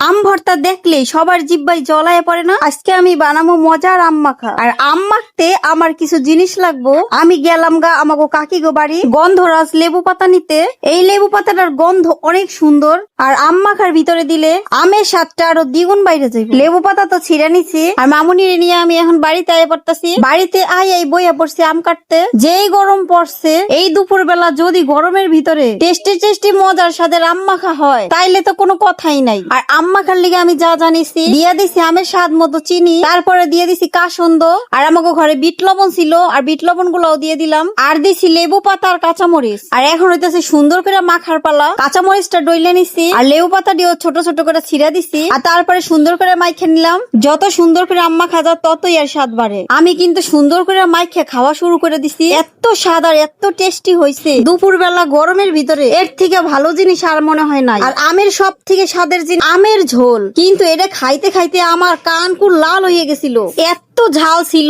আম ভর্তা দেখলে সবার জিহ্বায় জলায় পড়ে না। আজকে আমি বানাবো মজার আম মাখা। আর আম মাখতে আমার কিছু জিনিস লাগবো। আমি গেলাম গা আমাগো কাকি গো বাড়ি গন্ধরাজ লেবু পাতা নিতে। এই লেবু পাতাটার গন্ধ অনেক সুন্দর, আর আম মাখার ভিতরে দিলে আমের স্বাদটা আরো দ্বিগুণ বাইরে যাবে। লেবু পাতা তো ছিঁড়ে নিছি, আর মামুনিরে নিয়ে আমি এখন বাড়িতে আয় পড়তাছি। বাড়িতে আই বইয়া পড়ছি আম কাটতে। যেই গরম পড়ছে, এই দুপুর বেলা যদি গরমের ভিতরে টেস্টি মজার স্বাদের আম মাখা হয় তাইলে তো কোনো কথাই নাই। আর আম মাখার লিগে আমি যা জানিছি দিয়ে দিছি আমের স্বাদ মতো চিনি, তারপরে দিয়ে দিছি কাসন্দ, আর আমাকে ঘরে বিট লবণ ছিল, আর বিট লবণ গুলাও দিয়ে দিলাম, আর দিছি লেবু পাতা আর কাঁচামরিচ। আর এখন হইতেছে সুন্দর করে মাখার পালা। কাঁচামরিচটা ডইলে নিছি, আর লেবু পাতা দিয়েও ছোট ছোট করে ছিঁড়া দিছি, আর তারপরে সুন্দর করে মাইখে নিলাম। যত সুন্দর করে আম মাখা যায় ততই আর স্বাদ বাড়ে। আমি কিন্তু সুন্দর করে মাইখে খাওয়া শুরু করে দিছি। এত স্বাদ আর এত টেস্টি হয়েছে, দুপুর বেলা গরমের ভিতরে এর থেকে ভালো জিনিস আর মনে হয় নাই। আর আমের সব থেকে স্বাদের জিনিস আমের ঝোল, কিন্তু এটা খাইতে খাইতে আমার কান কুল লাল হয়ে গেছিল, এত ঝাল ছিল।